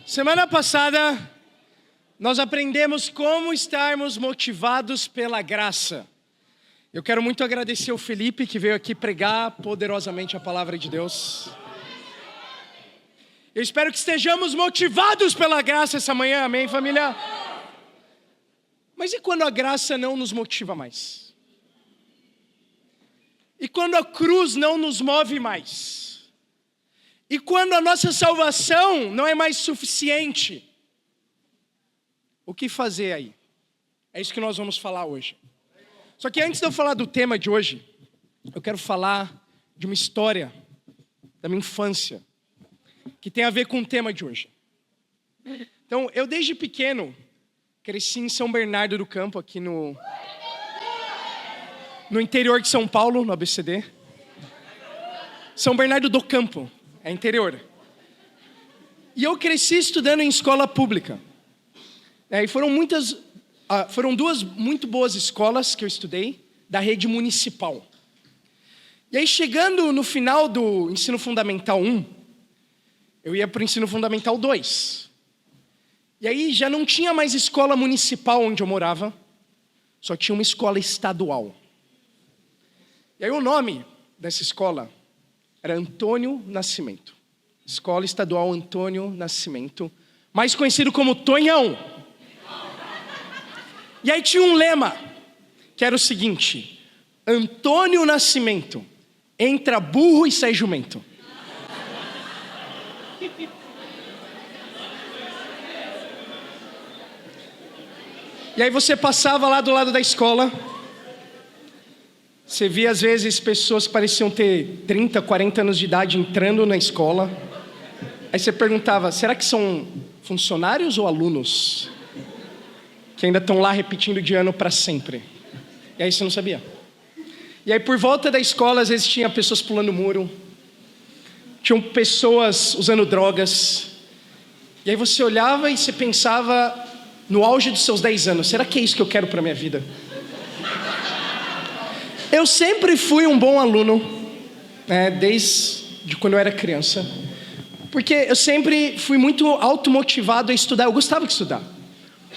Semana passada, nós aprendemos como estarmos motivados pela graça. Eu quero muito agradecer o Felipe, que veio aqui pregar poderosamente a palavra de Deus. Eu espero que estejamos motivados pela graça essa manhã, amém, família? Mas e quando a graça não nos motiva mais? E quando a cruz não nos move mais? E quando a nossa salvação não é mais suficiente? O que fazer aí? É isso que nós vamos falar hoje. Só que antes de eu falar do tema de hoje, eu quero falar de uma história da minha infância, que tem a ver com o tema de hoje. Então, eu desde pequeno, cresci em São Bernardo do Campo, aqui no interior de São Paulo, no ABCD. São Bernardo do Campo, é interior. E eu cresci estudando em escola pública. E foram duas muito boas escolas que eu estudei, da rede municipal. E aí, chegando no final do ensino fundamental 1, eu ia para o ensino fundamental 2. E aí já não tinha mais escola municipal onde eu morava, só tinha uma escola estadual. E aí o nome dessa escola era Antônio Nascimento. Escola Estadual Antônio Nascimento, mais conhecido como Tonhão. E aí tinha um lema, que era o seguinte: Antônio Nascimento, entra burro e sai jumento. E aí você passava lá do lado da escola, você via às vezes pessoas que pareciam ter 30, 40 anos de idade entrando na escola. Aí você perguntava, será que são funcionários ou alunos? Que ainda estão lá repetindo de ano para sempre. E aí você não sabia. E aí por volta da escola às vezes tinha pessoas pulando muro, tinham pessoas usando drogas. E aí você olhava e você pensava, no auge dos seus 10 anos, será que é isso que eu quero para minha vida? Eu sempre fui um bom aluno, desde quando eu era criança, porque eu sempre fui muito automotivado a estudar. Eu gostava de estudar.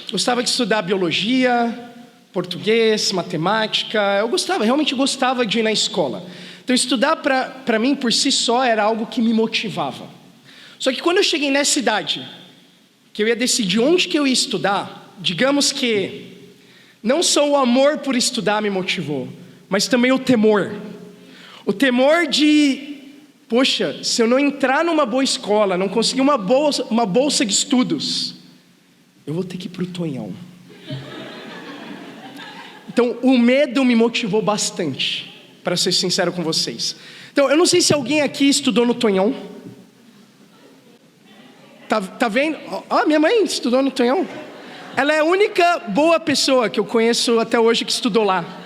Gostava de estudar biologia, português, matemática. Eu realmente gostava de ir na escola. Então estudar para mim por si só era algo que me motivava. Só que quando eu cheguei nessa idade, que eu ia decidir onde que eu ia estudar, digamos que não só o amor por estudar me motivou, mas também o temor. O temor de, poxa, se eu não entrar numa boa escola, não conseguir uma bolsa de estudos, eu vou ter que ir para o Tonhão. Então, o medo me motivou bastante, para ser sincero com vocês. Então, eu não sei se alguém aqui estudou no Tonhão. Tá vendo? Minha mãe estudou no Tonhão. Ela é a única boa pessoa que eu conheço até hoje que estudou lá.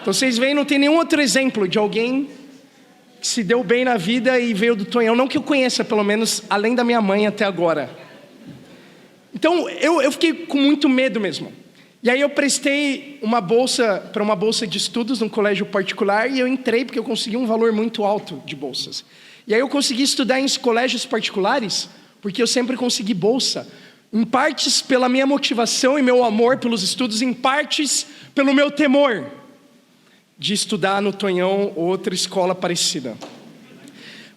Então vocês veem, não tem nenhum outro exemplo de alguém que se deu bem na vida e veio do Tonhão. Não que eu conheça, pelo menos, além da minha mãe até agora. Então eu fiquei com muito medo mesmo. E aí eu prestei uma bolsa de estudos num colégio particular e eu entrei porque eu consegui um valor muito alto de bolsas. E aí eu consegui estudar em colégios particulares porque eu sempre consegui bolsa. Em partes pela minha motivação e meu amor pelos estudos, em partes pelo meu temor de estudar no Tonhão ou outra escola parecida.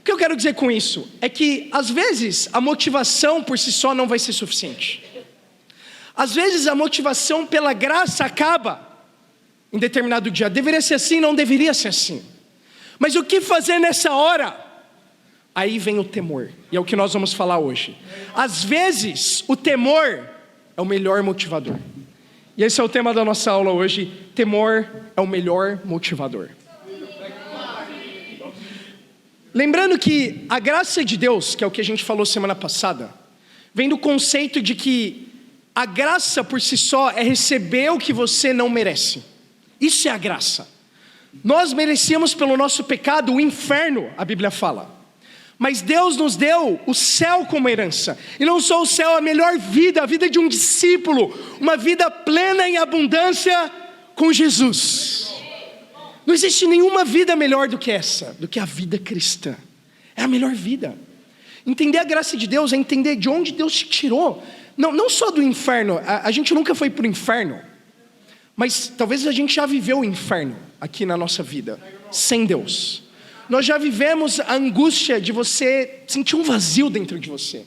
O que eu quero dizer com isso é que, às vezes, a motivação por si só não vai ser suficiente. Às vezes, a motivação pela graça acaba em determinado dia. Deveria ser assim, não deveria ser assim. Mas o que fazer nessa hora? Aí vem o temor, e é o que nós vamos falar hoje. Às vezes, o temor é o melhor motivador. E esse é o tema da nossa aula hoje. Temor é o melhor motivador. Lembrando que a graça de Deus, que é o que a gente falou semana passada, vem do conceito de que a graça por si só é receber o que você não merece. Isso é a graça. Nós merecíamos pelo nosso pecado o inferno, a Bíblia fala. Mas Deus nos deu o céu como herança. E não só o céu, a melhor vida, a vida de um discípulo. Uma vida plena em abundância com Jesus. Não existe nenhuma vida melhor do que essa, do que a vida cristã. É a melhor vida. Entender a graça de Deus é entender de onde Deus te tirou. Não só do inferno, a gente nunca foi para o inferno, mas talvez a gente já viveu o inferno aqui na nossa vida, sem Deus. Nós já vivemos a angústia de você sentir um vazio dentro de você.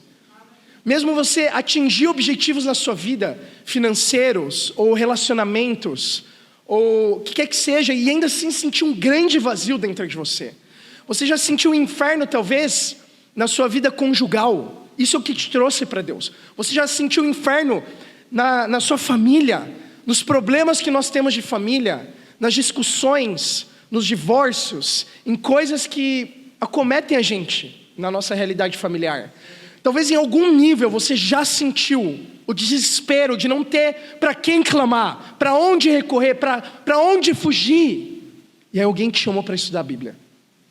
Mesmo você atingir objetivos na sua vida, financeiros, ou relacionamentos, ou o que quer que seja, e ainda assim sentir um grande vazio dentro de você. Você já sentiu o inferno, talvez, na sua vida conjugal. Isso é o que te trouxe para Deus. Você já sentiu o inferno na sua família, nos problemas que nós temos de família, nas discussões, nos divórcios, em coisas que acometem a gente na nossa realidade familiar. Talvez em algum nível você já sentiu o desespero de não ter para quem clamar, para onde recorrer, para onde fugir. E aí alguém te chamou para estudar a Bíblia.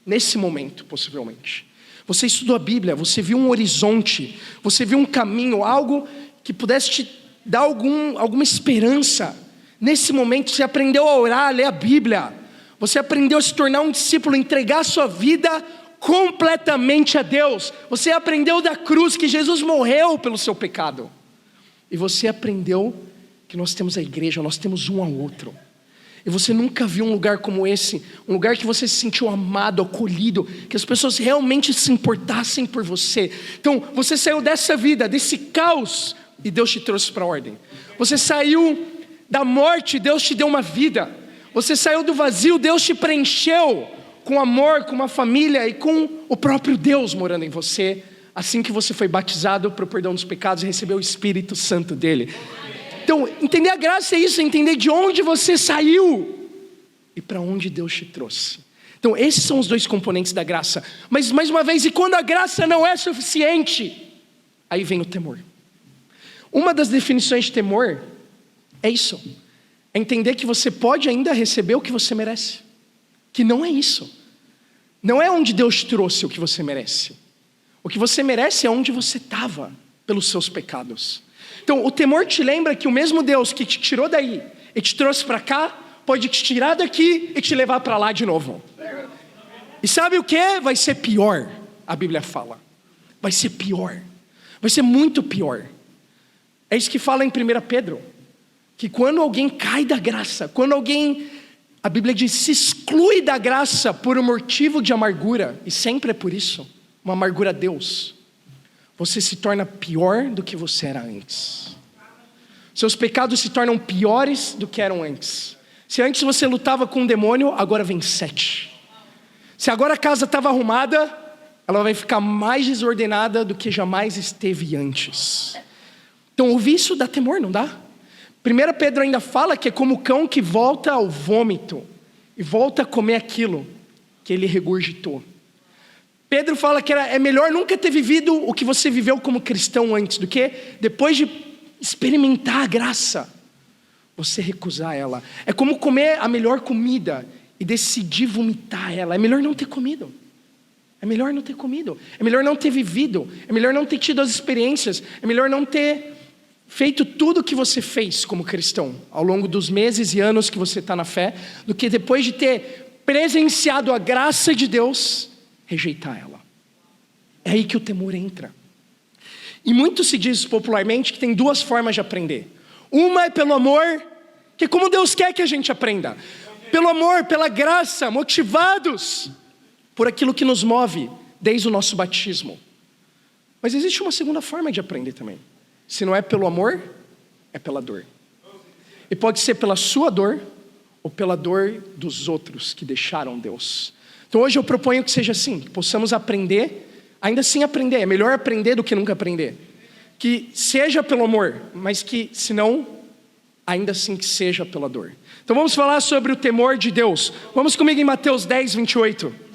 Nesse momento, possivelmente. Você estudou a Bíblia, você viu um horizonte, você viu um caminho, algo que pudesse te dar alguma esperança. Nesse momento você aprendeu a orar, a ler a Bíblia. Você aprendeu a se tornar um discípulo, entregar a sua vida completamente a Deus. Você aprendeu da cruz que Jesus morreu pelo seu pecado. E você aprendeu que nós temos a igreja, nós temos um ao outro. E você nunca viu um lugar como esse, um lugar que você se sentiu amado, acolhido, que as pessoas realmente se importassem por você. Então, você saiu dessa vida, desse caos, e Deus te trouxe para a ordem. Você saiu da morte, Deus te deu uma vida. Você saiu do vazio, Deus te preencheu com amor, com uma família e com o próprio Deus morando em você, assim que você foi batizado para o perdão dos pecados e recebeu o Espírito Santo dele. Então, entender a graça é isso, entender de onde você saiu e para onde Deus te trouxe. Então, esses são os dois componentes da graça. Mas, mais uma vez, e quando a graça não é suficiente, aí vem o temor. Uma das definições de temor é isso. É entender que você pode ainda receber o que você merece. Que não é isso. Não é onde Deus trouxe o que você merece. O que você merece é onde você estava pelos seus pecados. Então, o temor te lembra que o mesmo Deus que te tirou daí e te trouxe para cá, pode te tirar daqui e te levar para lá de novo. E sabe o que? Vai ser pior, a Bíblia fala. Vai ser pior. Vai ser muito pior. É isso que fala em 1 Pedro. Que quando alguém cai da graça, quando alguém, a Bíblia diz, se exclui da graça por um motivo de amargura, e sempre é por isso, uma amargura a Deus, você se torna pior do que você era antes. Seus pecados se tornam piores do que eram antes. Se antes você lutava com um demônio, agora vem 7. Se agora a casa estava arrumada, ela vai ficar mais desordenada do que jamais esteve antes. Então ouvir isso dá temor, não dá? 1 Pedro ainda fala que é como o cão que volta ao vômito e volta a comer aquilo que ele regurgitou. Pedro fala que é melhor nunca ter vivido o que você viveu como cristão antes, do que depois de experimentar a graça, você recusar ela. É como comer a melhor comida e decidir vomitar ela. É melhor não ter comido. É melhor não ter comido. É melhor não ter vivido. É melhor não ter tido as experiências. É melhor não ter feito tudo o que você fez como cristão ao longo dos meses e anos que você está na fé, do que depois de ter presenciado a graça de Deus, rejeitar ela. É aí que o temor entra. E muito se diz popularmente que tem duas formas de aprender. Uma é pelo amor, que é como Deus quer que a gente aprenda. Pelo amor, pela graça, motivados por aquilo que nos move desde o nosso batismo. Mas existe uma segunda forma de aprender também. Se não é pelo amor, é pela dor. E pode ser pela sua dor ou pela dor dos outros que deixaram Deus. Então hoje eu proponho que seja assim, que possamos aprender, ainda assim aprender, é melhor aprender do que nunca aprender. Que seja pelo amor, mas que se não, ainda assim que seja pela dor. Então vamos falar sobre o temor de Deus. Vamos comigo em Mateus 10, 28.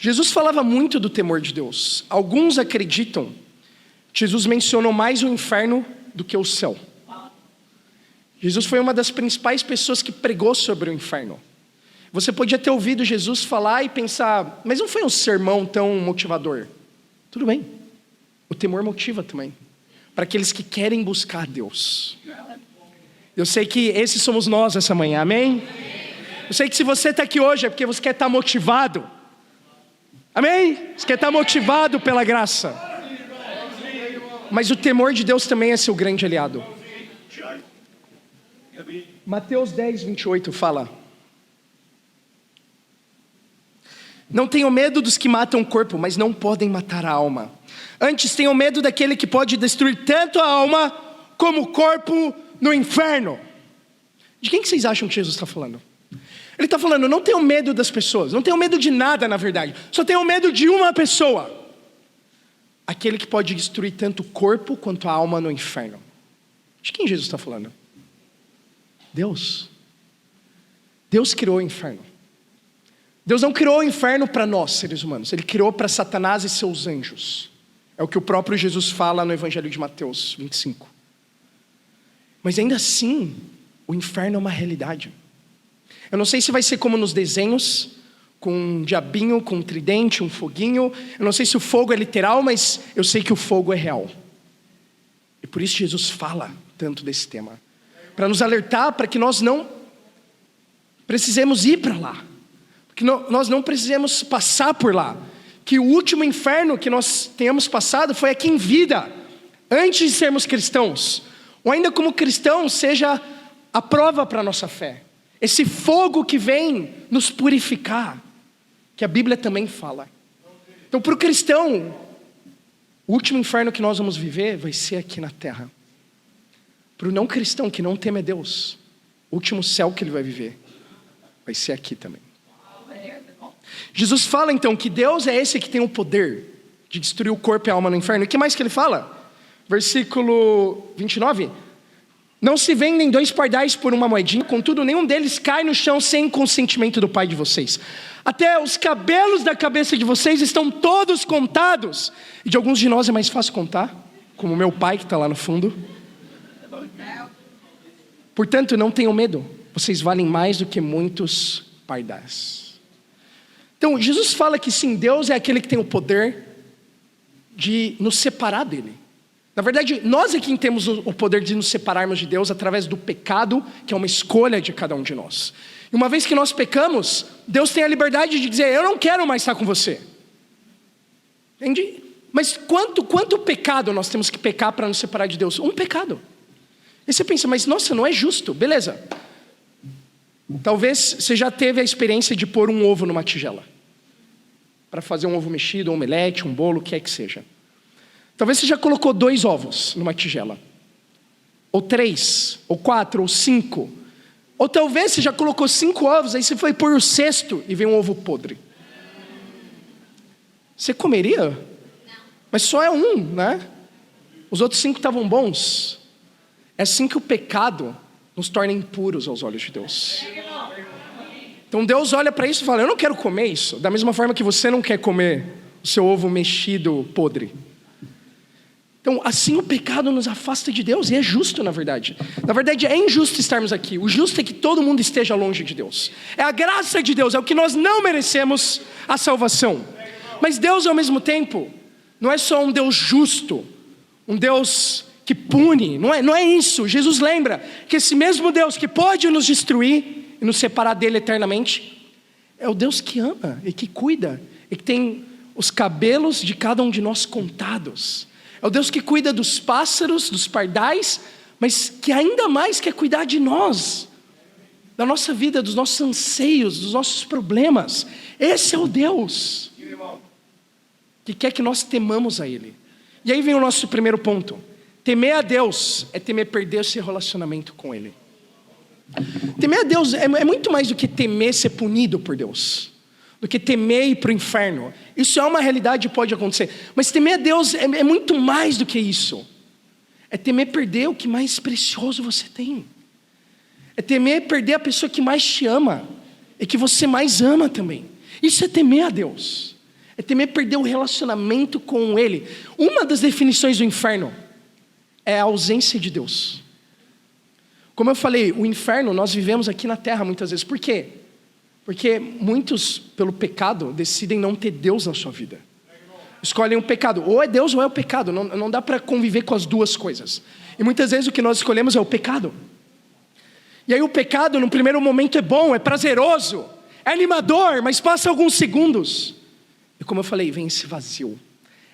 Jesus falava muito do temor de Deus. Alguns acreditam que Jesus mencionou mais o inferno do que o céu. Jesus foi uma das principais pessoas que pregou sobre o inferno. Você podia ter ouvido Jesus falar e pensar, mas não foi um sermão tão motivador. Tudo bem, o temor motiva também, para aqueles que querem buscar Deus. Eu sei que esses somos nós essa manhã, amém? Eu sei que se você está aqui hoje é porque você quer estar motivado. Amém? Você quer estar motivado pela graça. Mas o temor de Deus também é seu grande aliado. Mateus 10, 28 fala: não tenham medo dos que matam o corpo, mas não podem matar a alma. Antes tenham medo daquele que pode destruir tanto a alma como o corpo no inferno. De quem que vocês acham que Jesus está falando? Ele está falando, não tenham medo das pessoas, não tenham medo de nada na verdade, só tenham medo de uma pessoa. Aquele que pode destruir tanto o corpo quanto a alma no inferno. De quem Jesus está falando? Deus. Deus criou o inferno. Deus não criou o inferno para nós, seres humanos. Ele criou para Satanás e seus anjos. É o que o próprio Jesus fala no Evangelho de Mateus 25. Mas ainda assim, o inferno é uma realidade. Eu não sei se vai ser como nos desenhos, com um diabinho, com um tridente, um foguinho. Eu não sei se o fogo é literal, mas eu sei que o fogo é real. E por isso Jesus fala tanto desse tema. Para nos alertar, para que nós não precisemos ir para lá. Que nós não precisemos passar por lá. Que o último inferno que nós tenhamos passado foi aqui em vida, antes de sermos cristãos. Ou ainda como cristãos, seja a prova para a nossa fé. Esse fogo que vem nos purificar, que a Bíblia também fala. Então para o cristão, o último inferno que nós vamos viver vai ser aqui na terra. Para o não cristão que não teme a Deus, o último céu que ele vai viver vai ser aqui também. Jesus fala então que Deus é esse que tem o poder de destruir o corpo e a alma no inferno. E o que mais que ele fala? Versículo 29. Não se vendem 2 pardais por uma moedinha, contudo nenhum deles cai no chão sem consentimento do Pai de vocês. Até os cabelos da cabeça de vocês estão todos contados. E de alguns de nós é mais fácil contar, como o meu pai que está lá no fundo. Portanto, não tenham medo, vocês valem mais do que muitos pardais. Então, Jesus fala que sim, Deus é aquele que tem o poder de nos separar dele. Na verdade, nós é quem temos o poder de nos separarmos de Deus através do pecado, que é uma escolha de cada um de nós. E uma vez que nós pecamos, Deus tem a liberdade de dizer, eu não quero mais estar com você. Entende? Mas quanto pecado nós temos que pecar para nos separar de Deus? Um pecado. E você pensa, mas nossa, não é justo. Beleza. Talvez você já teve a experiência de pôr um ovo numa tigela. Para fazer um ovo mexido, um omelete, um bolo, o que é que seja. Talvez você já colocou 2 ovos numa tigela. Ou 3, ou 4, ou 5. Ou talvez você já colocou 5 ovos, aí você foi pôr o 6º e veio um ovo podre. Você comeria? Não. Mas só é um, né? Os outros 5 estavam bons. É assim que o pecado nos torna impuros aos olhos de Deus. Então Deus olha para isso e fala, eu não quero comer isso. Da mesma forma que você não quer comer o seu ovo mexido podre. Então assim o pecado nos afasta de Deus. E é justo na verdade. Na verdade é injusto estarmos aqui. O justo é que todo mundo esteja longe de Deus. É a graça de Deus, é o que nós não merecemos, a salvação. Mas Deus ao mesmo tempo não é só um Deus justo, um Deus que pune, não é isso. Jesus lembra que esse mesmo Deus que pode nos destruir e nos separar dele eternamente, é o Deus que ama e que cuida, e que tem os cabelos de cada um de nós contados. É o Deus que cuida dos pássaros, dos pardais, mas que ainda mais quer cuidar de nós, da nossa vida, dos nossos anseios, dos nossos problemas. Esse é o Deus que quer que nós temamos a Ele. E aí vem o nosso primeiro ponto. Temer a Deus é temer perder esse relacionamento com Ele. Temer a Deus é muito mais do que temer ser punido por Deus, do que temer ir para o inferno. Isso é uma realidade e pode acontecer. Mas temer a Deus é muito mais do que isso. É temer perder o que mais precioso você tem. É temer perder a pessoa que mais te ama e que você mais ama também. Isso é temer a Deus. É temer perder o relacionamento com Ele. Uma das definições do inferno é a ausência de Deus. Como eu falei, o inferno nós vivemos aqui na terra muitas vezes. Por quê? Porque muitos, pelo pecado, decidem não ter Deus na sua vida. Escolhem o pecado. Ou é Deus ou é o pecado. Não dá para conviver com as duas coisas. E muitas vezes o que nós escolhemos é o pecado. E aí o pecado no primeiro momento é bom, é prazeroso, é animador, mas passa alguns segundos. E como eu falei, vem esse vazio,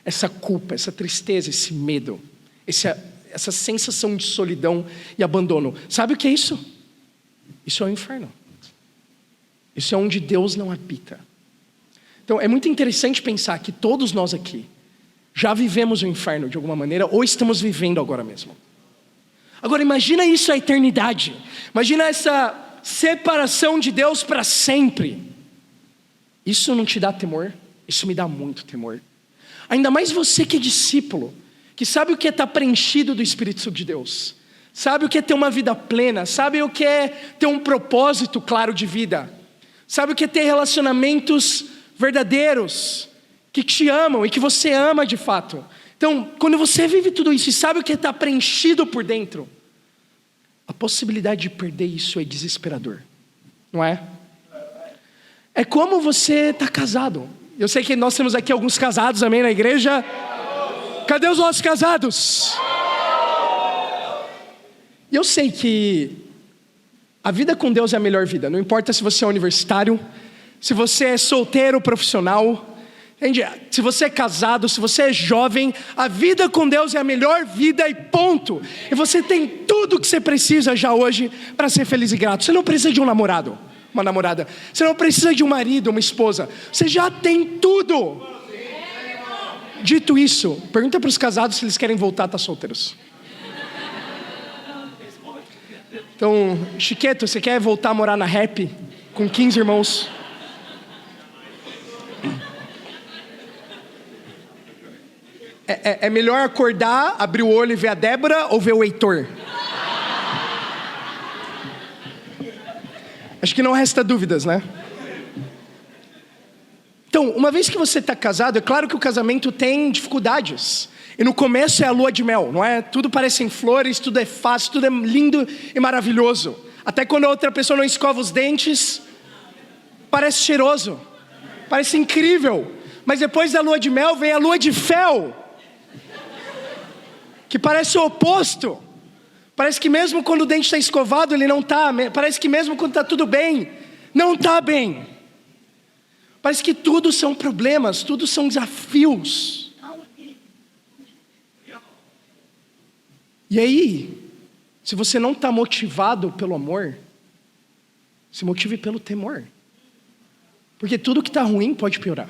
essa culpa, essa tristeza, esse medo, essa sensação de solidão e abandono. Sabe o que é isso? Isso é o inferno. Isso é onde Deus não habita. Então é muito interessante pensar que todos nós aqui já vivemos o inferno de alguma maneira, ou estamos vivendo agora mesmo. Agora imagina isso a eternidade. Imagina essa separação de Deus para sempre. Isso não te dá temor? Isso me dá muito temor. Ainda mais você que é discípulo, que sabe o que é estar preenchido do Espírito de Deus, sabe o que é ter uma vida plena, sabe o que é ter um propósito claro de vida, sabe o que é ter relacionamentos verdadeiros, que te amam e que você ama de fato. Então, quando você vive tudo isso e sabe o que é estar preenchido por dentro, a possibilidade de perder isso é desesperador, não é? É como você está casado. Eu sei que nós temos aqui alguns casados, amém, na igreja. Cadê os nossos casados? E eu sei que a vida com Deus é a melhor vida. Não importa se você é universitário, se você é solteiro, profissional, entende? Se você é casado, se você é jovem, a vida com Deus é a melhor vida e ponto. E você tem tudo o que você precisa já hoje para ser feliz e grato. Você não precisa de um namorado, uma namorada. Você não precisa de um marido, uma esposa. Você já tem tudo. Dito isso, pergunta para os casados se eles querem voltar a estar solteiros. Então, Chiqueto, você quer voltar a morar na Rap com 15 irmãos? É melhor acordar, abrir o olho e ver a Débora ou ver o Heitor? Acho que não resta dúvidas, né? Então, uma vez que você está casado, é claro que o casamento tem dificuldades. E no começo é a lua de mel, não é? Tudo parece em flores, tudo é fácil, tudo é lindo e maravilhoso. Até quando a outra pessoa não escova os dentes, parece cheiroso, parece incrível. Mas depois da lua de mel vem a lua de fel, que parece o oposto. Parece que mesmo quando o dente está escovado, ele não está. Parece que mesmo quando está tudo bem, não está bem. Parece que tudo são problemas, tudo são desafios. E aí, se você não está motivado pelo amor, se motive pelo temor. Porque tudo que está ruim pode piorar.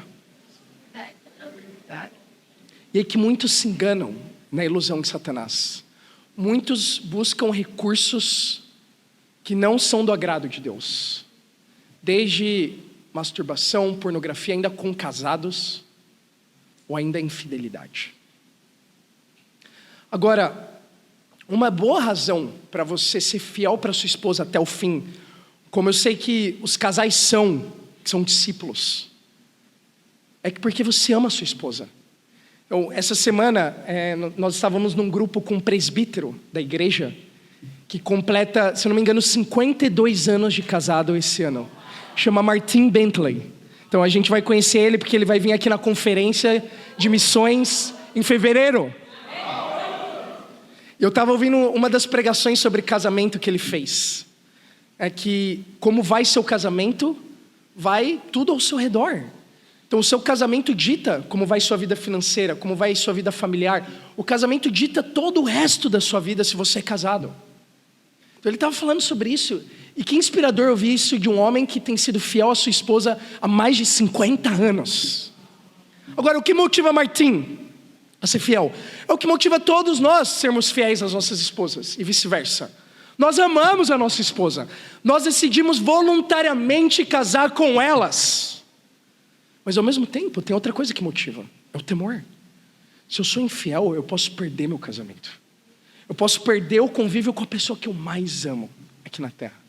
E aí que muitos se enganam na ilusão de Satanás. Muitos buscam recursos que não são do agrado de Deus. Desde masturbação, pornografia, ainda com casados, ou ainda infidelidade. Agora, uma boa razão para você ser fiel para sua esposa até o fim, como eu sei que os casais são discípulos, é porque você ama a sua esposa. Então, essa semana, nós estávamos num grupo com um presbítero da igreja, que completa, se não me engano, 52 anos de casado esse ano. Chama Martin Bentley. Então a gente vai conhecer ele porque ele vai vir aqui na conferência de missões em fevereiro. Eu estava ouvindo uma das pregações sobre casamento que ele fez. É que como vai seu casamento, vai tudo ao seu redor. Então o seu casamento dita como vai sua vida financeira, como vai sua vida familiar. O casamento dita todo o resto da sua vida se você é casado. Então ele estava falando sobre isso. E que inspirador ouvir isso de um homem que tem sido fiel à sua esposa há mais de 50 anos. Agora, o que motiva Martim a ser fiel? É o que motiva todos nós sermos fiéis às nossas esposas e vice-versa. Nós amamos a nossa esposa. Nós decidimos voluntariamente casar com elas. Mas ao mesmo tempo, tem outra coisa que motiva. É o temor. Se eu sou infiel, eu posso perder meu casamento. Eu posso perder o convívio com a pessoa que eu mais amo aqui na terra.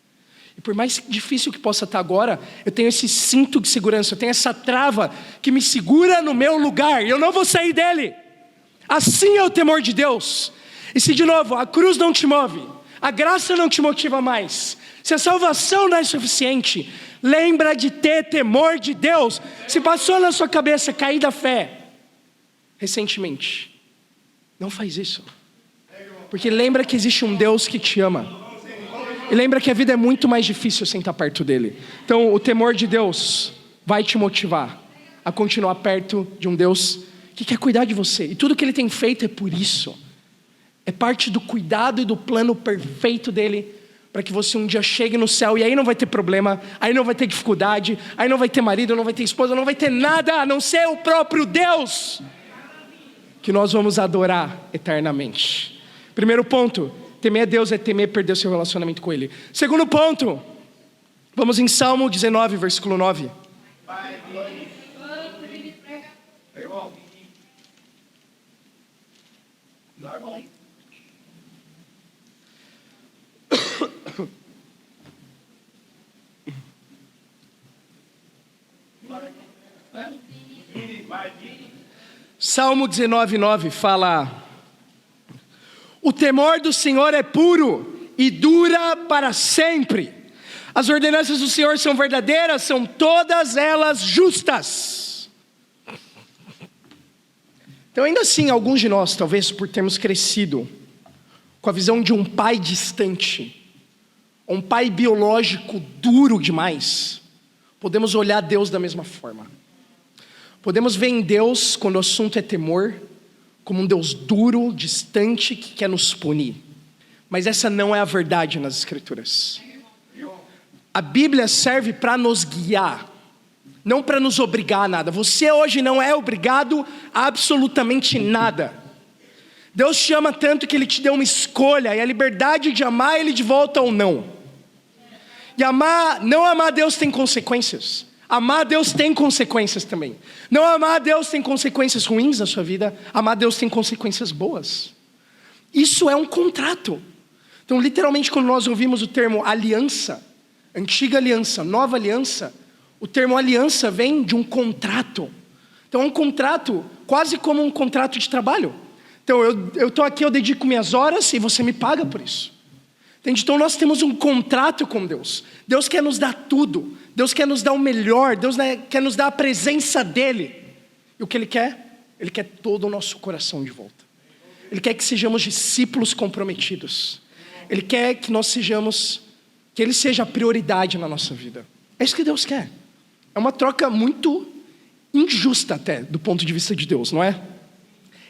E por mais difícil que possa estar agora, eu tenho esse cinto de segurança, eu tenho essa trava que me segura no meu lugar, e eu não vou sair dele. Assim é o temor de Deus. E se de novo, a cruz não te move, a graça não te motiva mais, se a salvação não é suficiente, lembra de ter temor de Deus. Se passou na sua cabeça cair da fé recentemente, não faz isso. Porque lembra que existe um Deus que te ama. E lembra que a vida é muito mais difícil sem estar perto dele. Então o temor de Deus vai te motivar a continuar perto de um Deus que quer cuidar de você. E tudo que ele tem feito é por isso. É parte do cuidado e do plano perfeito dele, para que você um dia chegue no céu, e aí não vai ter problema, aí não vai ter dificuldade, aí não vai ter marido, não vai ter esposa, não vai ter nada, a não ser o próprio Deus, que nós vamos adorar eternamente. Primeiro ponto, temer a Deus é temer perder o seu relacionamento com Ele. Segundo ponto, vamos em Salmo 19, versículo 9. Salmo 19, 9 fala: o temor do Senhor é puro e dura para sempre. As ordenanças do Senhor são verdadeiras, são todas elas justas. Então ainda assim, alguns de nós, talvez por termos crescido com a visão de um pai distante, um pai biológico duro demais, podemos olhar Deus da mesma forma. Podemos ver em Deus, quando o assunto é temor, como um Deus duro, distante, que quer nos punir. Mas essa não é a verdade nas Escrituras. A Bíblia serve para nos guiar, não para nos obrigar a nada. Você hoje não é obrigado a absolutamente nada. Deus te ama tanto que Ele te deu uma escolha, e a liberdade de amar Ele de volta ou não. E não amar Deus tem consequências. Amar Deus tem consequências também. Não amar Deus tem consequências ruins na sua vida. Amar Deus tem consequências boas. Isso é um contrato. Então literalmente quando nós ouvimos o termo aliança, antiga aliança, nova aliança, o termo aliança vem de um contrato. Então é um contrato quase como um contrato de trabalho. Então eu estou aqui, eu dedico minhas horas e você me paga por isso. Entende? Então nós temos um contrato com Deus. Deus quer nos dar tudo. Deus quer nos dar o melhor. Deus quer nos dar a presença dEle. E o que Ele quer? Ele quer todo o nosso coração de volta. Ele quer que sejamos discípulos comprometidos. Ele quer que nós sejamos, que Ele seja a prioridade na nossa vida. É isso que Deus quer. É uma troca muito injusta até, do ponto de vista de Deus, não é?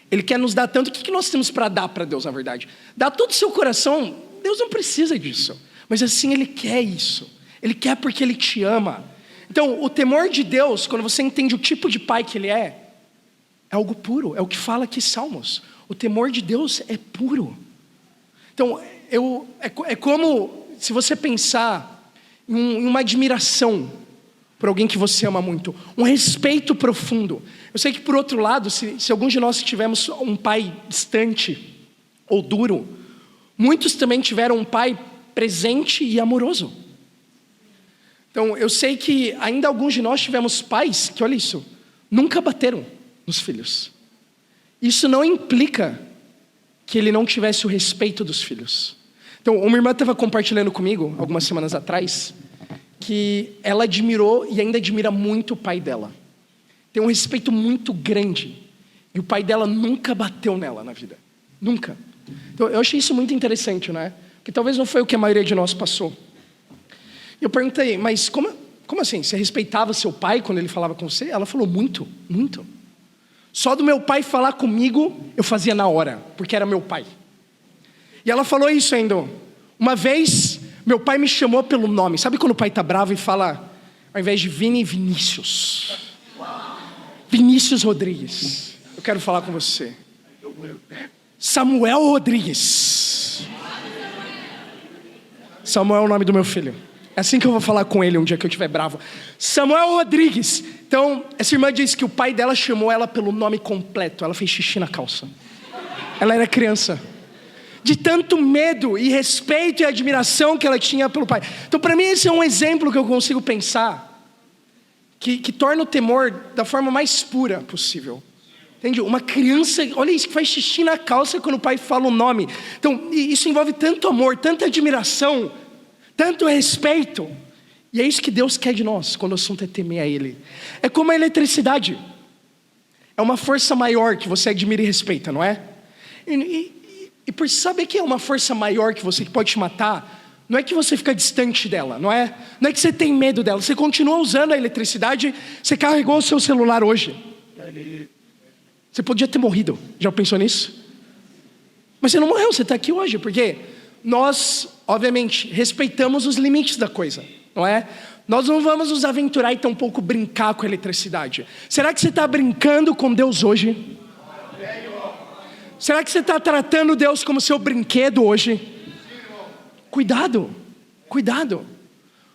Ele quer nos dar tanto. O que nós temos para dar para Deus, na verdade? Dar todo o seu coração. Deus não precisa disso, mas assim Ele quer isso. Ele quer porque Ele te ama. Então o temor de Deus, quando você entende o tipo de pai que Ele é algo puro. É o que fala aqui Salmos. O temor de Deus é puro. Então é como se você pensar em uma admiração por alguém que você ama muito, um respeito profundo. Eu sei que por outro lado, se alguns de nós tivemos um pai distante ou duro, muitos também tiveram um pai presente e amoroso. Então eu sei que ainda alguns de nós tivemos pais que, olha isso, nunca bateram nos filhos. Isso não implica que ele não tivesse o respeito dos filhos. Então uma irmã estava compartilhando comigo algumas semanas atrás que ela admirou e ainda admira muito o pai dela. Tem um respeito muito grande. E o pai dela nunca bateu nela na vida. Nunca. Então eu achei isso muito interessante, né? Porque talvez não foi o que a maioria de nós passou. E eu perguntei, mas como assim? Você respeitava seu pai quando ele falava com você? Ela falou, muito, muito. Só do meu pai falar comigo, eu fazia na hora, porque era meu pai. E ela falou isso ainda. Uma vez, meu pai me chamou pelo nome. Sabe quando o pai está bravo e fala, ao invés de Vini, Vinícius? Vinícius Rodrigues. Eu quero falar com você. Samuel Rodrigues. Samuel é o nome do meu filho. É assim que eu vou falar com ele um dia que eu estiver bravo. Samuel Rodrigues. Então, essa irmã disse que o pai dela chamou ela pelo nome completo. Ela fez xixi na calça. Ela era criança. De tanto medo e respeito e admiração que ela tinha pelo pai. Então, para mim, esse é um exemplo que eu consigo pensar que torna o temor da forma mais pura possível. Entende? Uma criança, olha isso, que faz xixi na calça quando o pai fala o nome. Então, isso envolve tanto amor, tanta admiração, tanto respeito. E é isso que Deus quer de nós, quando o assunto é temer a Ele. É como a eletricidade. É uma força maior que você admira e respeita, não é? E por saber que é uma força maior que você, que pode te matar, Não é que você fica distante dela, não é que você tem medo dela. Você continua usando a eletricidade. Você carregou o seu celular hoje. Você podia ter morrido. Já pensou nisso? Mas você não morreu, você está aqui hoje. Porque nós, obviamente, respeitamos os limites da coisa, não é? Nós não vamos nos aventurar e tampouco brincar com a eletricidade. Será que você está brincando com Deus hoje? Será que você está tratando Deus como seu brinquedo hoje? Cuidado.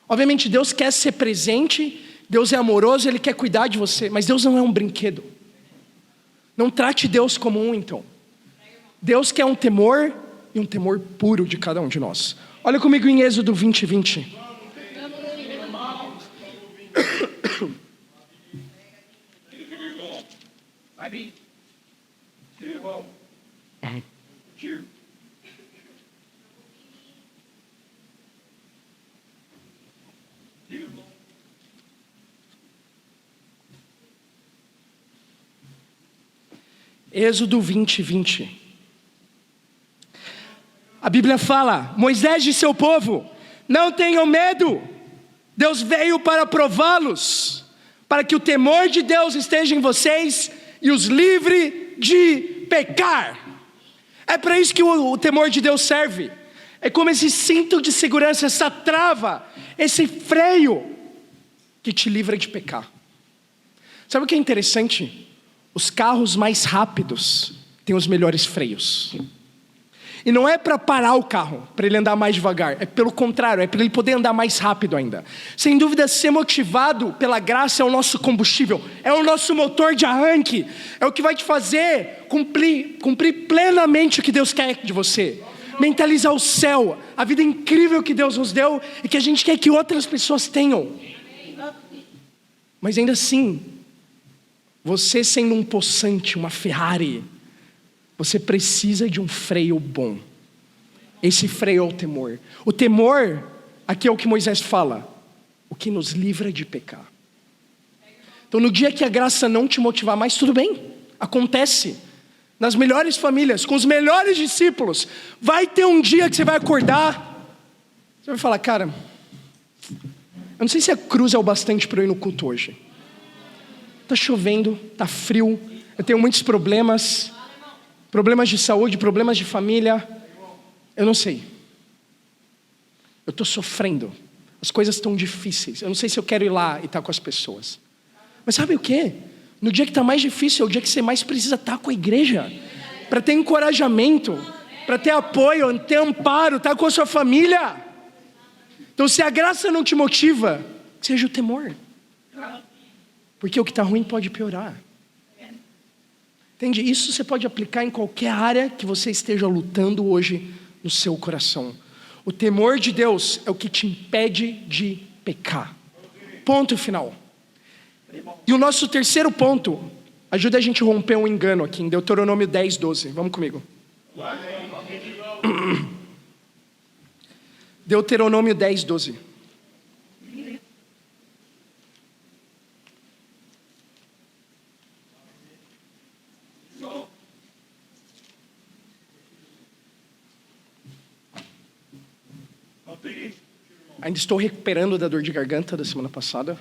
Obviamente Deus quer ser presente, Deus é amoroso, Ele quer cuidar de você, mas Deus não é um brinquedo. Não trate Deus como um, então. Deus quer um temor, e um temor puro de cada um de nós. Olha comigo em Êxodo 20:20. Êxodo 20:20. A Bíblia fala: Moisés disse ao povo: não tenham medo, Deus veio para prová-los, para que o temor de Deus esteja em vocês e os livre de pecar. É para isso que o temor de Deus serve. É como esse cinto de segurança, essa trava, esse freio que te livra de pecar. Sabe o que é interessante? Os carros mais rápidos têm os melhores freios. E não é para parar o carro, para ele andar mais devagar. É pelo contrário, é para ele poder andar mais rápido ainda. Sem dúvida, ser motivado pela graça é o nosso combustível. É o nosso motor de arranque. É o que vai te fazer cumprir plenamente o que Deus quer de você. Mentalizar o céu, a vida incrível que Deus nos deu e que a gente quer que outras pessoas tenham. Mas ainda assim, você sendo um possante, uma Ferrari, você precisa de um freio bom. Esse freio é o temor. O temor, aqui é o que Moisés fala, o que nos livra de pecar. Então no dia que a graça não te motivar mais, tudo bem, acontece. Nas melhores famílias, com os melhores discípulos, vai ter um dia que você vai acordar, você vai falar: cara, eu não sei se a cruz é o bastante para eu ir no culto hoje. Está chovendo, está frio, eu tenho muitos problemas de saúde, problemas de família, eu não sei. Eu estou sofrendo, as coisas estão difíceis, eu não sei se eu quero ir lá e estar com as pessoas. Mas sabe o que? No dia que está mais difícil, é o dia que você mais precisa estar com a igreja, para ter encorajamento, para ter apoio, ter amparo, estar com a sua família. Então se a graça não te motiva, seja o temor. Porque o que está ruim pode piorar. Entende? Isso você pode aplicar em qualquer área que você esteja lutando hoje no seu coração. O temor de Deus é o que te impede de pecar. Ponto final. E o nosso terceiro ponto, ajuda a gente a romper um engano aqui, em Deuteronômio 10:12. Vamos comigo. Deuteronômio 10:12. Ainda estou recuperando da dor de garganta da semana passada,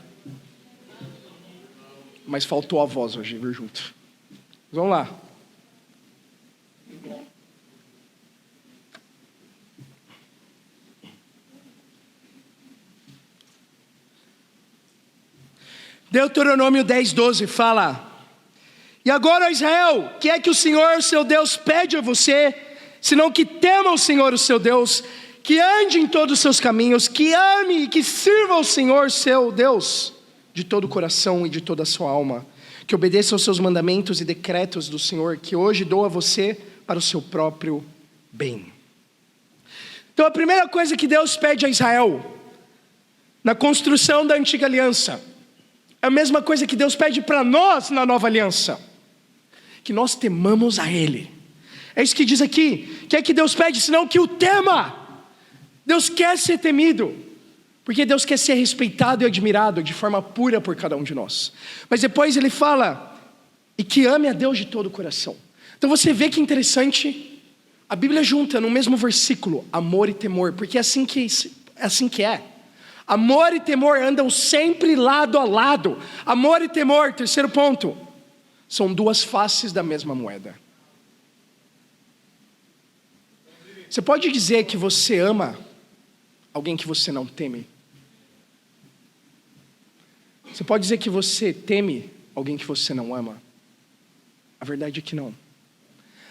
mas faltou a voz hoje, vir junto. Vamos lá. Deuteronômio 10:12 fala: e agora, Israel, que é que o Senhor, seu Deus, pede a você, senão que tema o Senhor, o seu Deus, que ande em todos os seus caminhos, que ame e que sirva ao Senhor, seu Deus, de todo o coração e de toda a sua alma, que obedeça aos seus mandamentos e decretos do Senhor, que hoje dou a você para o seu próprio bem. Então a primeira coisa que Deus pede a Israel, na construção da antiga aliança, é a mesma coisa que Deus pede para nós na nova aliança, que nós temamos a Ele. É isso que diz aqui, que é que Deus pede, senão que o tema. Deus quer ser temido, porque Deus quer ser respeitado e admirado de forma pura por cada um de nós. Mas depois ele fala, e que ame a Deus de todo o coração. Então você vê que interessante, A Bíblia junta no mesmo versículo amor e temor, porque é assim que é. Amor e temor andam sempre lado a lado. Amor e temor, terceiro ponto, são duas faces da mesma moeda. Você pode dizer que você ama alguém que você não teme? Você pode dizer que você teme alguém que você não ama? A verdade é que não.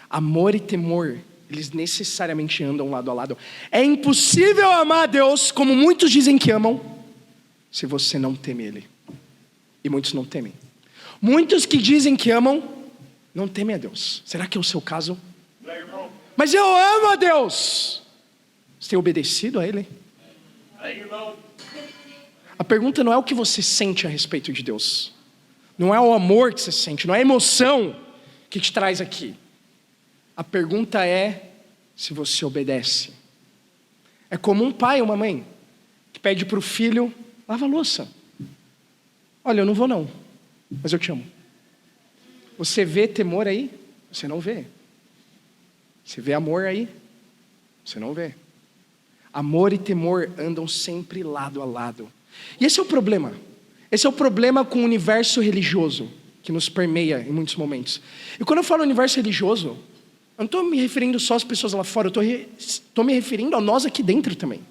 Amor e temor, eles necessariamente andam lado a lado. É impossível amar a Deus, como muitos dizem que amam, se você não teme Ele. E muitos não temem. Muitos que dizem que amam, não temem a Deus. Será que é o seu caso? Mas eu amo a Deus. Você tem obedecido a Ele? A pergunta não é o que você sente a respeito de Deus. Não é o amor que você sente, não é a emoção que te traz aqui. A pergunta é se você obedece. É como um pai ou uma mãe que pede para o filho, lava a louça. Olha, eu não vou não, mas eu te amo. Você vê temor aí? Você não vê. Você vê amor aí? Você não vê. Amor e temor andam sempre lado a lado. E esse é o problema. Esse é o problema com o universo religioso que nos permeia em muitos momentos. E quando eu falo universo religioso, eu não estou me referindo só às pessoas lá fora, eu estou me referindo a nós aqui dentro também.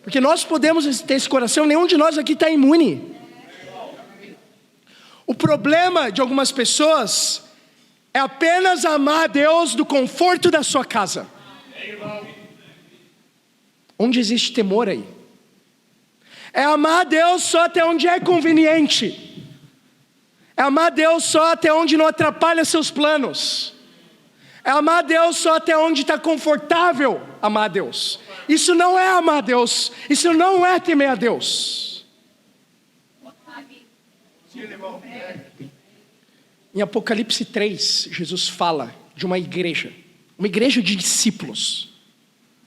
Porque nós podemos ter esse coração, nenhum de nós aqui está imune. O problema de algumas pessoas é apenas amar a Deus do conforto da sua casa. Onde existe temor aí? É amar a Deus só até onde é conveniente. É amar a Deus só até onde não atrapalha seus planos. É amar a Deus só até onde está confortável amar a Deus. Isso não é amar a Deus. Isso não é temer a Deus. Em Apocalipse 3, Jesus fala de uma igreja de discípulos.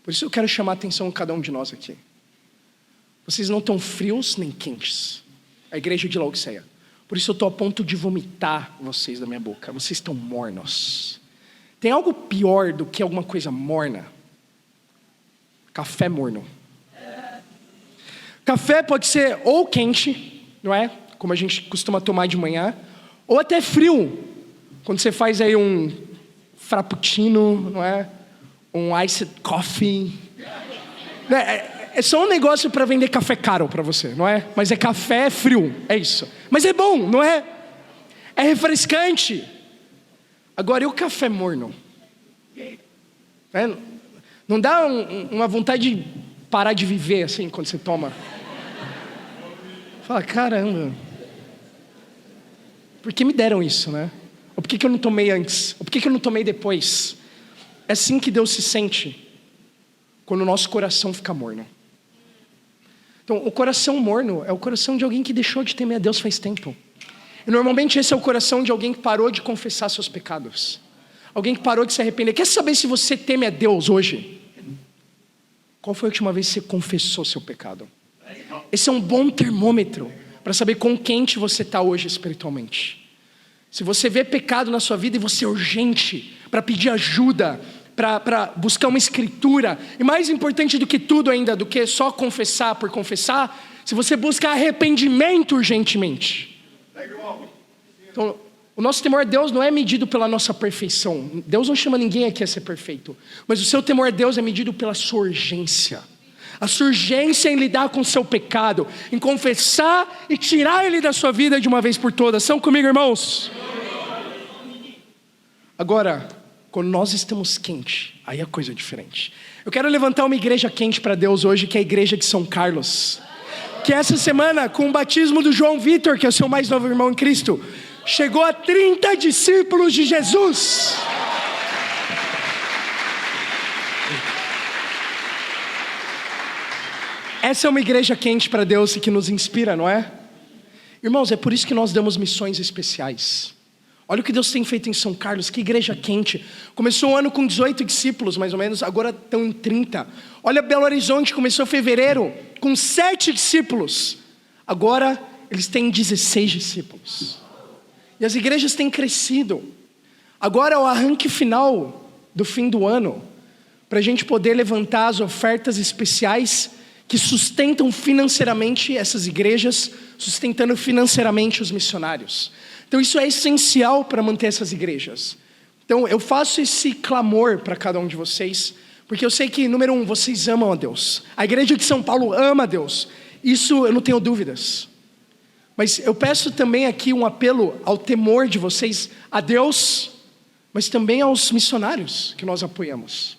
Por isso eu quero chamar a atenção de cada um de nós aqui. Vocês não estão frios nem quentes. A igreja de Laodiceia. Por isso eu estou a ponto de vomitar vocês da minha boca. Vocês estão mornos. Tem algo pior do que alguma coisa morna? Café morno. Café pode ser ou quente, não é? Como a gente costuma tomar de manhã. Ou até frio. Quando você faz aí um frappuccino, não é? Um iced coffee. É só um negócio para vender café caro para você, não é? Mas é café frio, é isso. Mas é bom, não é? É refrescante. Agora, e o café morno? Não dá uma vontade de parar de viver assim quando você toma? Fala, caramba. Por que me deram isso, né? Ou por que eu não tomei antes? Ou por que eu não tomei depois? É assim que Deus se sente quando o nosso coração fica morno. Então, o coração morno é o coração de alguém que deixou de temer a Deus faz tempo. E normalmente esse é o coração de alguém que parou de confessar seus pecados. Alguém que parou de se arrepender. Quer saber se você teme a Deus hoje? Qual foi a última vez que você confessou seu pecado? Esse é um bom termômetro para saber quão quente você está hoje espiritualmente. Se você vê pecado na sua vida e você é urgente para pedir ajuda, para buscar uma escritura, e mais importante do que tudo ainda, do que só confessar por confessar, se você busca arrependimento urgentemente. Então, o nosso temor a Deus não é medido pela nossa perfeição. Deus não chama ninguém aqui a ser perfeito. Mas o seu temor a Deus é medido pela sua urgência. A sua urgência em lidar com o seu pecado, em confessar e tirar ele da sua vida de uma vez por todas. São comigo, irmãos? Agora, quando nós estamos quentes, aí a coisa é diferente. Eu quero levantar uma igreja quente para Deus hoje, que é a igreja de São Carlos. Que essa semana, com o batismo do João Vitor, que é o seu mais novo irmão em Cristo, chegou a 30 discípulos de Jesus. Essa é uma igreja quente para Deus e que nos inspira, não é? Irmãos, é por isso que nós damos missões especiais. Olha o que Deus tem feito em São Carlos, que igreja quente. Começou o ano com 18 discípulos, mais ou menos, agora estão em 30. Olha Belo Horizonte, começou em fevereiro com 7 discípulos. Agora eles têm 16 discípulos. E as igrejas têm crescido. Agora o arranque final do fim do ano, para a gente poder levantar as ofertas especiais que sustentam financeiramente essas igrejas, sustentando financeiramente os missionários. Então isso é essencial para manter essas igrejas. Então eu faço esse clamor para cada um de vocês, porque eu sei que, número 1, vocês amam a Deus. A igreja de São Paulo ama a Deus. Isso eu não tenho dúvidas. Mas eu peço também aqui um apelo ao temor de vocês a Deus, mas também aos missionários que nós apoiamos,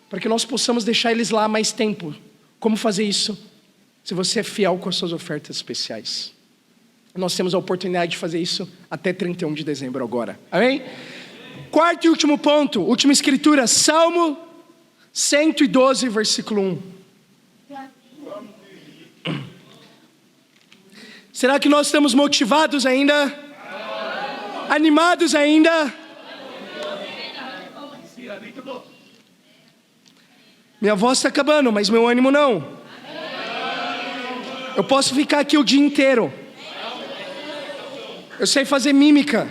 para que nós possamos deixar eles lá mais tempo. Como fazer isso? Se você é fiel com as suas ofertas especiais. Nós temos a oportunidade de fazer isso até 31 de dezembro agora. Amém? Quarto e último ponto, última escritura, Salmo 112, versículo 1. Será que nós estamos motivados ainda? Animados ainda? Minha voz está acabando, mas meu ânimo não. Eu posso ficar aqui o dia inteiro. Eu sei fazer mímica.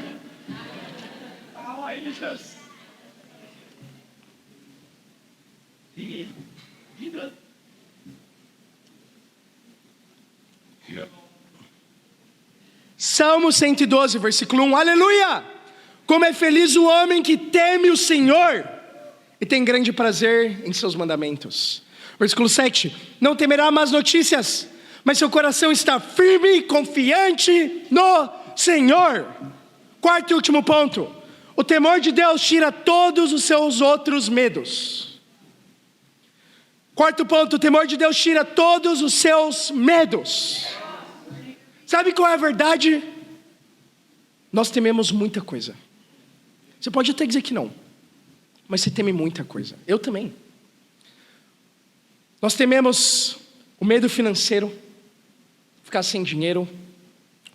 Salmo 112, versículo 1. Aleluia! Como é feliz o homem que teme o Senhor e tem grande prazer em seus mandamentos. Versículo 7. Não temerá más notícias, mas seu coração está firme e confiante no Senhor. Quarto e último ponto. O temor de Deus tira todos os seus outros medos. Quarto ponto. O temor de Deus tira todos os seus medos. Sabe qual é a verdade? Nós tememos muita coisa. Você pode até dizer que não, mas você teme muita coisa. Eu também. Nós tememos o medo financeiro, ficar sem dinheiro,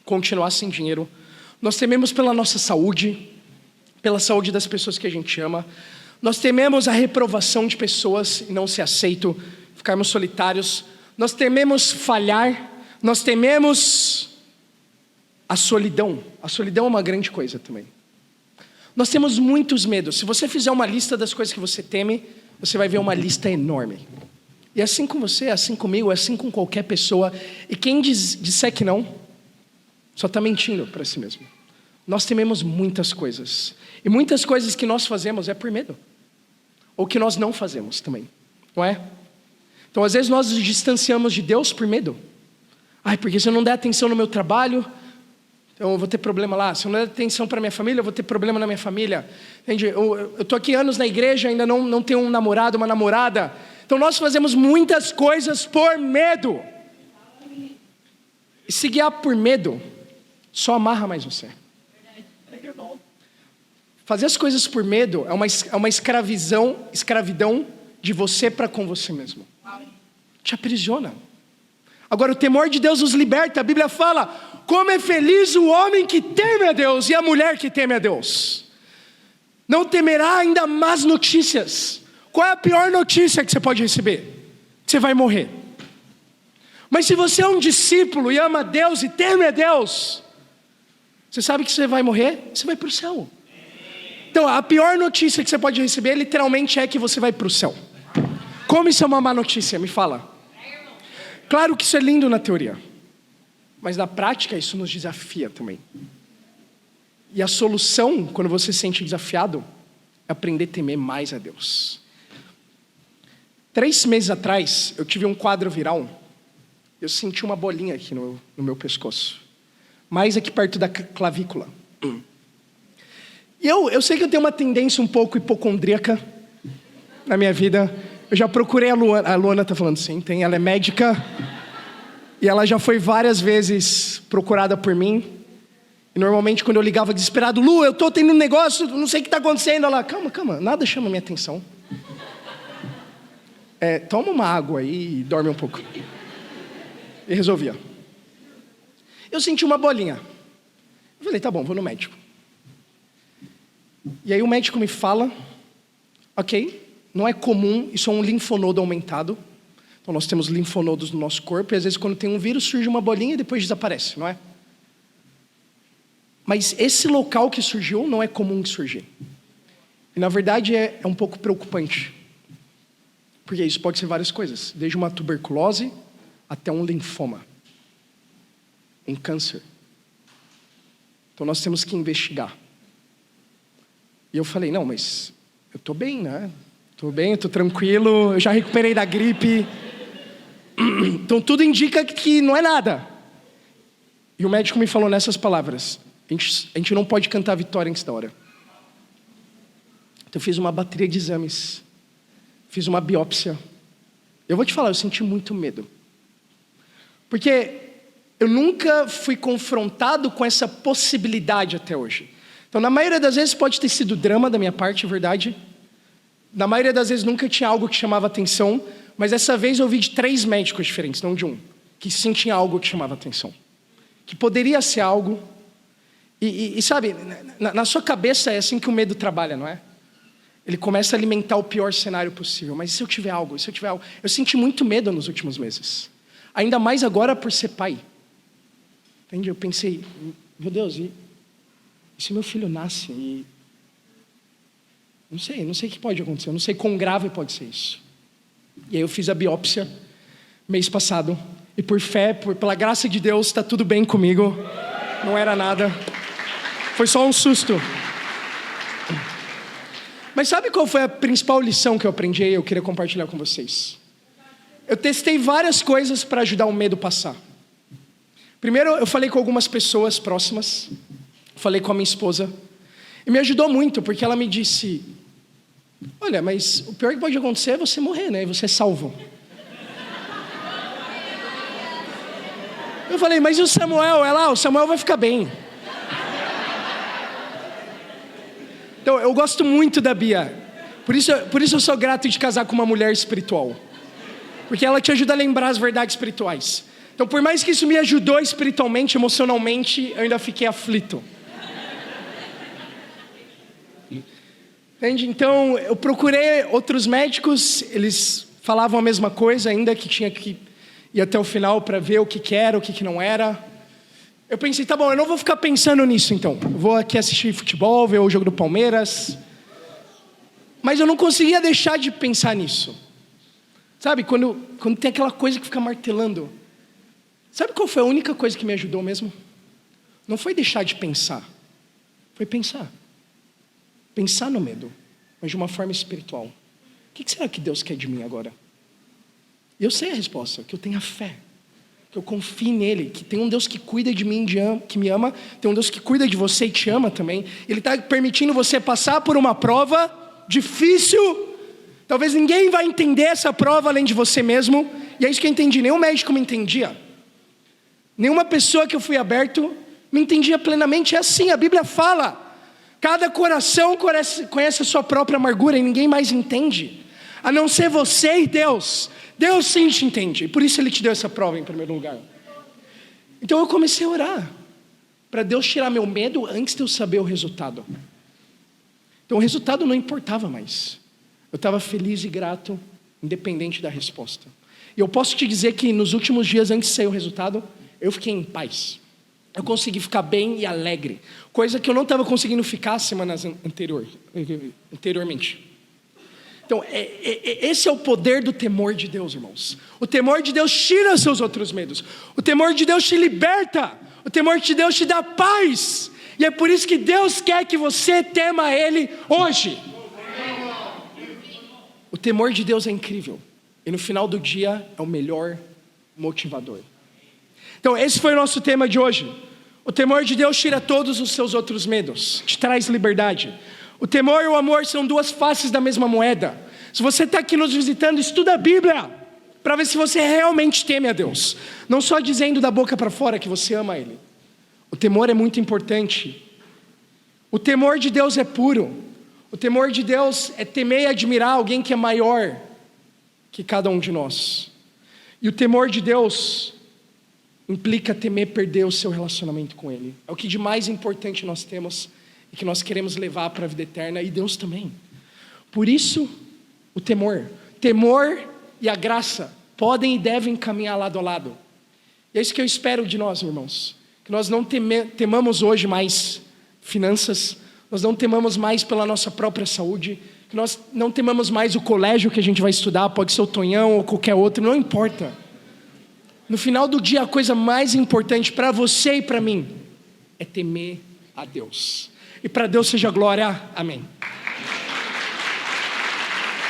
continuar sem dinheiro. Nós tememos pela nossa saúde, pela saúde das pessoas que a gente ama. Nós tememos a reprovação de pessoas e não ser aceito, ficarmos solitários. Nós tememos falhar. Nós tememos a solidão. A solidão é uma grande coisa também. Nós temos muitos medos. Se você fizer uma lista das coisas que você teme, você vai ver uma lista enorme. E assim com você, assim comigo, assim com qualquer pessoa. E quem disser que não, só está mentindo para si mesmo. Nós tememos muitas coisas. E muitas coisas que nós fazemos é por medo. Ou que nós não fazemos também. Não é? Então às vezes nós nos distanciamos de Deus por medo. Ai, porque se eu não der atenção no meu trabalho, então eu vou ter problema lá. Se eu não der atenção para minha família, eu vou ter problema na minha família. Entende? Eu estou aqui anos na igreja, ainda não tenho um namorado, uma namorada. Então nós fazemos muitas coisas por medo. E se guiar por medo, só amarra mais você. Fazer as coisas por medo é uma escravidão de você para com você mesmo. Te aprisiona. Agora o temor de Deus nos liberta. A Bíblia fala, como é feliz o homem que teme a Deus e a mulher que teme a Deus. Não temerá ainda más notícias. Qual é a pior notícia que você pode receber? Você vai morrer. Mas se você é um discípulo e ama a Deus e teme a Deus, você sabe que você vai morrer, você vai para o céu. Então a pior notícia que você pode receber literalmente é que você vai para o céu. Como isso é uma má notícia? Me fala. Claro que isso é lindo na teoria, mas na prática isso nos desafia também. E a solução, quando você se sente desafiado, é aprender a temer mais a Deus. 3 meses atrás, eu tive um quadro viral. Eu senti uma bolinha aqui no meu pescoço, mais aqui perto da clavícula. E eu sei que eu tenho uma tendência um pouco hipocondríaca na minha vida. Eu já procurei a Luana está falando sim, ela é médica. E ela já foi várias vezes procurada por mim. E normalmente quando eu ligava desesperado, Lu, eu estou tendo um negócio, não sei o que está acontecendo. Ela, calma, nada chama minha atenção. Toma uma água aí e dorme um pouco. E resolvia. Eu senti uma bolinha. Eu falei, tá bom, vou no médico. E aí o médico me fala, ok, não é comum, isso é um linfonodo aumentado. Então nós temos linfonodos no nosso corpo, e às vezes quando tem um vírus surge uma bolinha e depois desaparece, não é? Mas esse local que surgiu não é comum que surgir. E na verdade é um pouco preocupante. Porque isso pode ser várias coisas, desde uma tuberculose até um linfoma, um câncer. Então nós temos que investigar. E eu falei, não, mas eu estou bem, né? Estou bem, estou tranquilo, eu já recuperei da gripe. Então tudo indica que não é nada. E o médico me falou nessas palavras, a gente não pode cantar vitória antes da hora. Então eu fiz uma bateria de exames, fiz uma biópsia. Eu vou te falar, eu senti muito medo. Porque eu nunca fui confrontado com essa possibilidade até hoje. Então na maioria das vezes pode ter sido drama da minha parte, é verdade. Na maioria das vezes nunca tinha algo que chamava atenção, mas dessa vez eu ouvi de 3 médicos diferentes, não de um, que sim tinha algo que chamava atenção. Que poderia ser algo, e sabe, na sua cabeça é assim que o medo trabalha, não é? Ele começa a alimentar o pior cenário possível, mas e se eu tiver algo, e se eu tiver algo? Eu senti muito medo nos últimos meses, ainda mais agora por ser pai. Entende? Eu pensei, meu Deus, e se meu filho nasce e... Não sei o que pode acontecer, eu não sei quão grave pode ser isso. E aí eu fiz a biópsia mês passado, e por fé, pela graça de Deus, está tudo bem comigo, não era nada, foi só um susto. Mas sabe qual foi a principal lição que eu aprendi e eu queria compartilhar com vocês? Eu testei várias coisas para ajudar o medo a passar. Primeiro, eu falei com algumas pessoas próximas, falei com a minha esposa, e me ajudou muito, porque ela me disse, olha, mas o pior que pode acontecer é você morrer, né? E você é salvo. Eu falei, mas e o Samuel? O Samuel vai ficar bem. Então, eu gosto muito da Bia. Por isso eu sou grato de casar com uma mulher espiritual. Porque ela te ajuda a lembrar as verdades espirituais. Então, por mais que isso me ajudou espiritualmente, emocionalmente, eu ainda fiquei aflito. Entende? Então, eu procurei outros médicos, eles falavam a mesma coisa, ainda que tinha que ir até o final para ver o que era, o que não era. Eu pensei, tá bom, eu não vou ficar pensando nisso então. Eu vou aqui assistir futebol, ver o jogo do Palmeiras. Mas eu não conseguia deixar de pensar nisso. Sabe, quando tem aquela coisa que fica martelando. Sabe qual foi a única coisa que me ajudou mesmo? Não foi deixar de pensar. Foi pensar. Pensar no medo, mas de uma forma espiritual. O que será que Deus quer de mim agora? E eu sei a resposta, que eu tenha fé, que eu confie nele, que tem um Deus que cuida de mim, que me ama, tem um Deus que cuida de você e te ama também. Ele está permitindo você passar por uma prova difícil. Talvez ninguém vai entender essa prova além de você mesmo. E é isso que eu entendi, nenhum médico me entendia. Nenhuma pessoa que eu fui aberto me entendia plenamente. É assim, a Bíblia fala. Cada coração conhece a sua própria amargura e ninguém mais entende, a não ser você e Deus. Deus sim te entende, e por isso Ele te deu essa prova em primeiro lugar. Então eu comecei a orar, para Deus tirar meu medo antes de eu saber o resultado. Então o resultado não importava mais. Eu estava feliz e grato, independente da resposta. E eu posso te dizer que nos últimos dias antes de sair o resultado, eu fiquei em paz. Eu consegui ficar bem e alegre, coisa que eu não estava conseguindo ficar semanas anteriormente. Então, esse é o poder do temor de Deus, irmãos. O temor de Deus tira seus outros medos. O temor de Deus te liberta. O temor de Deus te dá paz. E é por isso que Deus quer que você tema Ele hoje. O temor de Deus é incrível. E no final do dia é o melhor motivador. Então esse foi o nosso tema de hoje. O temor de Deus tira todos os seus outros medos, te traz liberdade. O temor e o amor são duas faces da mesma moeda. Se você está aqui nos visitando, estuda a Bíblia, para ver se você realmente teme a Deus. Não só dizendo da boca para fora que você ama Ele. O temor é muito importante. O temor de Deus é puro. O temor de Deus é temer e admirar alguém que é maior que cada um de nós. E o temor de Deus implica temer perder o seu relacionamento com Ele. É o que de mais importante nós temos e que nós queremos levar para a vida eterna, e Deus também. Por isso, o temor e a graça podem e devem caminhar lado a lado. E é isso que eu espero de nós, irmãos. Que nós não temamos hoje mais finanças, nós não temamos mais pela nossa própria saúde, Que nós não temamos mais o colégio que a gente vai estudar, pode ser o Tonhão ou qualquer outro, não importa. No final do dia, a coisa mais importante para você e para mim é temer a Deus. E para Deus seja glória, amém.